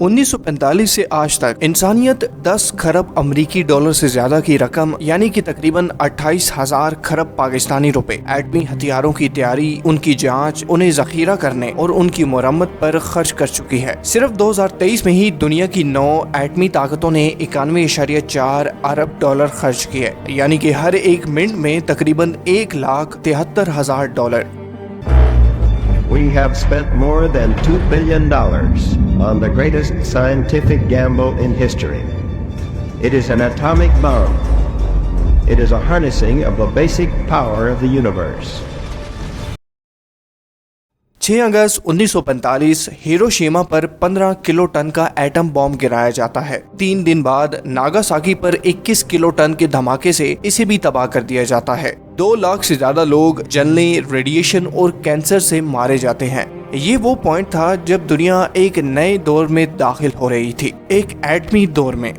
1945 से आज तक इंसानियत 10 खरब अमरीकी डॉलर से ज्यादा की रकम यानी कि तकरीबन 28,000 खरब पाकिस्तानी रुपए एटमी हथियारों की तैयारी, उनकी जांच, उन्हें जखीरा करने और उनकी मरम्मत पर खर्च कर चुकी है। सिर्फ 2023 में ही दुनिया की 9 एटमी ताकतों ने 91.4 अरब डॉलर खर्च किए, यानी कि हर एक मिनट में तकरीबन $1,73,000। We have spent more than $2 billion on the greatest scientific gamble in history. It is an atomic bomb. It is a harnessing of the basic power of the universe. 6 August 1945 Hiroshima पर 15 kilo ton का atom bomb गिराया जाता है। 3 दिन बाद Nagasaki पर 21 kilo ton के धमाके से इसे भी तबाह कर दिया जाता है। 2 लाख से ज्यादा लोग जलने, रेडिएशन और कैंसर से मारे जाते हैं। ये वो पॉइंट था जब दुनिया एक नए दौर में दाखिल हो रही थी, एक एटमी दौर में।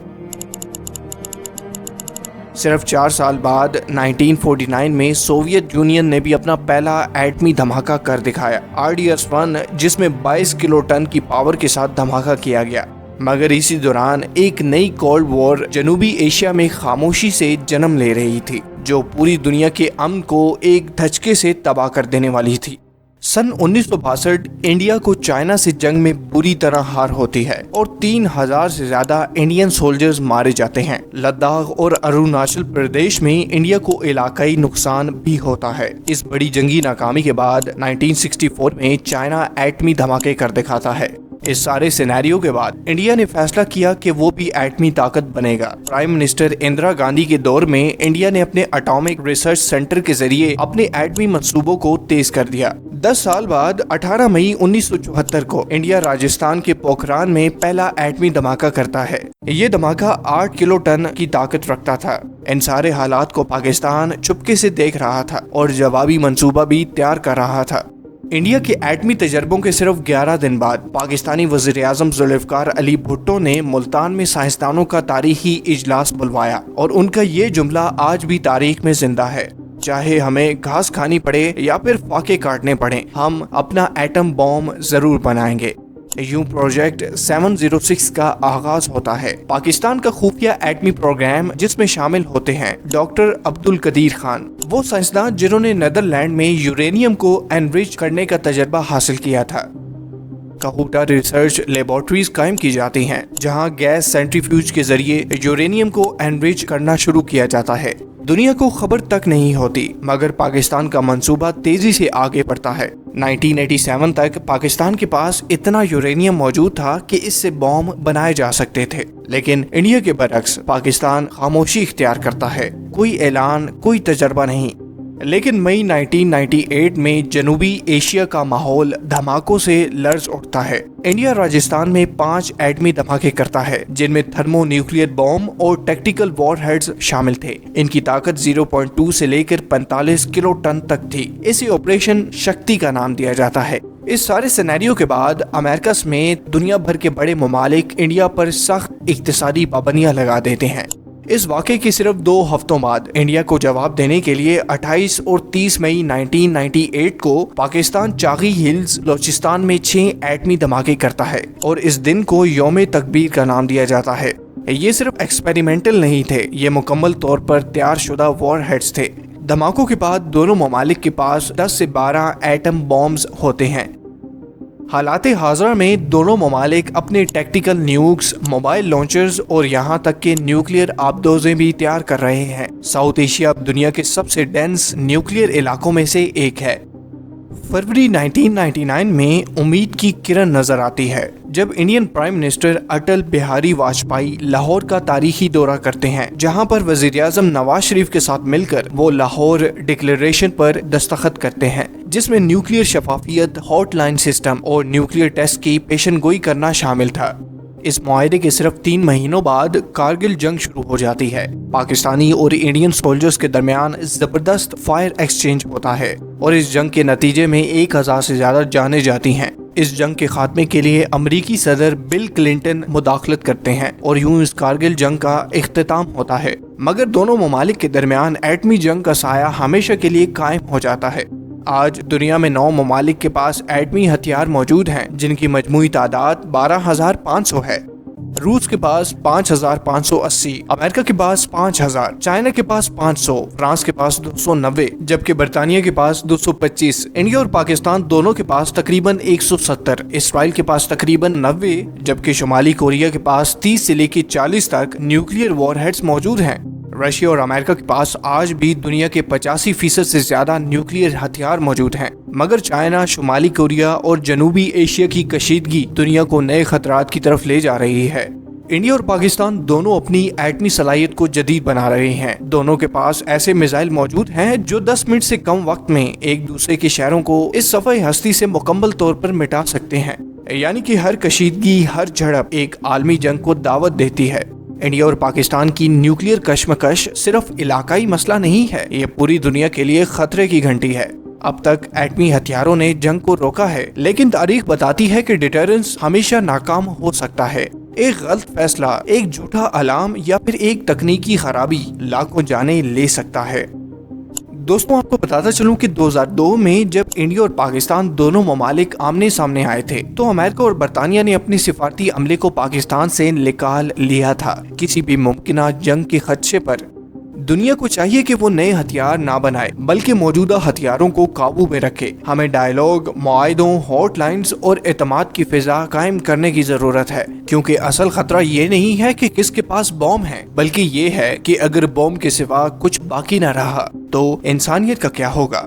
सिर्फ 4 साल बाद 1949 में सोवियत यूनियन ने भी अपना पहला एटमी धमाका कर दिखाया, RDS-1, जिसमें 22 किलो टन की पावर के साथ धमाका किया गया। मगर इसी दौरान एक नई कोल्ड वॉर जनूबी एशिया में खामोशी से जन्म ले रही थी, जो पूरी दुनिया के अमन को एक धचके से तबाह कर देने वाली थी। सन 1962 इंडिया को चाइना से जंग में बुरी तरह हार होती है और 3,000 से ज्यादा इंडियन सोल्जर्स मारे जाते हैं। लद्दाख और अरुणाचल प्रदेश में इंडिया को इलाकाई नुकसान भी होता है। इस बड़ी जंगी नाकामी के बाद 1964 में चाइना एटमी धमाके कर दिखाता है। इस सारे सिनेरियो के बाद इंडिया ने फैसला किया कि वो भी एटमी ताकत बनेगा। प्राइम मिनिस्टर इंदिरा गांधी के दौर में इंडिया ने अपने एटॉमिक रिसर्च सेंटर के जरिए अपने एटमी मंसूबों को तेज कर दिया। 10 साल बाद 18 मई 1974 को इंडिया राजस्थान के पोखरान में पहला एटमी धमाका करता है। ये धमाका 8 किलो टन की ताकत रखता था। इन सारे हालात को पाकिस्तान चुपके से देख रहा था और जवाबी मंसूबा भी तैयार कर रहा था। इंडिया के एटमी तजर्बों के सिर्फ 11 दिन बाद पाकिस्तानी वज़ीर-ए-आज़म ज़ुल्फ़िकार अली भुट्टो ने मुल्तान में साइंसदानों का तारीखी इजलास बुलवाया और उनका ये जुमला आज भी तारीख में जिंदा है, चाहे हमें घास खानी पड़े या फिर फाके काटने पड़े, हम अपना एटम बॉम्ब जरूर बनाएंगे। यूं प्रोजेक्ट 706 का आगाज होता है। पाकिस्तान का खुफिया एटमी प्रोग्राम, जिसमें शामिल होते हैं डॉक्टर अब्दुल कदीर खान, वो साइंसदान जिन्होंने नीदरलैंड में यूरेनियम को एनरिच करने का तजर्बा हासिल किया था। काहूटा रिसर्च लेबोरेटरीज कायम की जाती हैं, जहां गैस सेंट्रीफ्यूज के जरिए यूरेनियम को एनरिच करना शुरू किया जाता है। दुनिया को खबर तक नहीं होती, मगर पाकिस्तान का मंसूबा तेजी से आगे बढ़ता है। 1987 तक पाकिस्तान के पास इतना यूरेनियम मौजूद था कि इससे बॉम्ब बनाए जा सकते थे। लेकिन इंडिया के बरक्स पाकिस्तान खामोशी इख्तियार करता है, कोई ऐलान, कोई तजर्बा नहीं। लेकिन मई 1998 में जनूबी एशिया का माहौल धमाकों से लर्ज उठता है। इंडिया राजस्थान में 5 एटमी धमाके करता है, जिनमें थर्मो न्यूक्लियर बॉम्ब और टैक्टिकल वॉरहेड्स शामिल थे। इनकी ताकत 0.2 से लेकर 45 किलो टन तक थी। इसे ऑपरेशन शक्ति का नाम दिया जाता है। इस सारे सिनेरियो के बाद अमेरिका समेत दुनिया भर के बड़े ममालिक इंडिया पर सख्त इक्तिसादी पाबंदियां लगा देते हैं। इस वाक़े के सिर्फ 2 हफ्तों बाद इंडिया को जवाब देने के लिए 28 और 30 मई 1998 को पाकिस्तान चागी हिल्स बलोचिस्तान में 6 एटमी धमाके करता है और इस दिन को यौम तकबीर का नाम दिया जाता है। ये सिर्फ एक्सपेरिमेंटल नहीं थे, ये मुकम्मल तौर पर तैयार शुदा वॉरहेड्स थे। धमाकों के बाद दोनों ममालिक के पास 10 से 12 एटम बॉम्ब्स होते हैं। हालात हाज़िर में दोनों ममालिक अपने टैक्टिकल न्यूक्स, मोबाइल लॉन्चर्स और यहाँ तक के न्यूक्लियर आबदोजें भी तैयार कर रहे हैं। साउथ एशिया दुनिया के सबसे डेंस न्यूक्लियर इलाकों में से एक है। फरवरी 1999 में उम्मीद की किरण नजर आती है जब Indian prime minister Atal Bihari Vajpayee Lahore का तारीखी दौरा करते हैं, जहां पर वज़ीर-ए-आज़म नवाज शरीफ के साथ मिलकर वो लाहौर डिक्लेरेशन पर दस्तखत करते हैं, जिसमें न्यूक्लियर शफाफियत, हॉटलाइन सिस्टम और न्यूक्लियर टेस्ट की पेशनगोई करना शामिल था। इस मुआहदे के सिर्फ 3 महीनों बाद कारगिल जंग शुरू हो जाती है। पाकिस्तानी और इंडियन सोल्जर्स के दरमियान जबरदस्त फायर एक्सचेंज होता है और इस जंग के नतीजे में 1000 से ज्यादा जाने जाती हैं। इस जंग के खात्मे के लिए अमरीकी सदर बिल क्लिंटन मुदाखलत करते हैं और यूं इस कारगिल जंग का इख्तिताम होता है। मगर दोनों ममालिक के दरमियान एटमी जंग का साया हमेशा के लिए कायम हो जाता है। آج دنیا میں 9 ممالک کے پاس ایٹمی ہتھیار موجود ہیں جن کی مجموعی تعداد 12,500 ہے۔ روس کے پاس 5,580، امریکہ کے پاس 5,000، چائنا کے پاس 500، فرانس کے پاس 290، جبکہ برطانیہ کے پاس 225۔ انڈیا اور پاکستان دونوں کے پاس تقریباً 170، اسرائیل کے پاس تقریباً 90، جبکہ شمالی کوریا کے پاس 30 سے لے کے 40 تک نیوکلیئر وار ہیڈز موجود ہیں۔ رشیا اور امریکہ کے پاس آج بھی دنیا کے 85% سے زیادہ نیوکلیئر ہتھیار موجود ہیں، مگر چائنا، شمالی کوریا اور جنوبی ایشیا کی کشیدگی دنیا کو نئے خطرات کی طرف لے جا رہی ہے۔ انڈیا اور پاکستان دونوں اپنی ایٹمی صلاحیت کو جدید بنا رہے ہیں۔ دونوں کے پاس ایسے میزائل موجود ہیں جو 10 منٹ سے کم وقت میں ایک دوسرے کے شہروں کو اس صفحہ ہستی سے مکمل طور پر مٹا سکتے ہیں، یعنی کہ ہر کشیدگی، ہر جھڑپ ایک عالمی جنگ کو دعوت دیتی ہے۔ انڈیا اور پاکستان کی نیوکلیئر کشمکش صرف علاقائی مسئلہ نہیں ہے، یہ پوری دنیا کے لیے خطرے کی گھنٹی ہے۔ اب تک ایٹمی ہتھیاروں نے جنگ کو روکا ہے، لیکن تاریخ بتاتی ہے کہ ڈیٹرنس ہمیشہ ناکام ہو سکتا ہے۔ ایک غلط فیصلہ، ایک جھوٹا الارم یا پھر ایک تکنیکی خرابی لاکھوں جانیں لے سکتا ہے۔ دوستوں، آپ کو بتاتا چلوں کہ 2002 میں جب انڈیا اور پاکستان دونوں ممالک آمنے سامنے آئے تھے تو امریکہ اور برطانیہ نے اپنی سفارتی عملے کو پاکستان سے نکال لیا تھا۔ کسی بھی ممکنہ جنگ کے خدشے پر دنیا کو چاہیے کہ وہ نئے ہتھیار نہ بنائے بلکہ موجودہ ہتھیاروں کو قابو میں رکھے۔ ہمیں ڈائیلاگ، معاہدوں، ہاٹ لائنز اور اعتماد کی فضا قائم کرنے کی ضرورت ہے، کیونکہ اصل خطرہ یہ نہیں ہے کہ کس کے پاس بوم ہے، بلکہ یہ ہے کہ اگر بوم کے سوا کچھ باقی نہ رہا تو انسانیت کا کیا ہوگا۔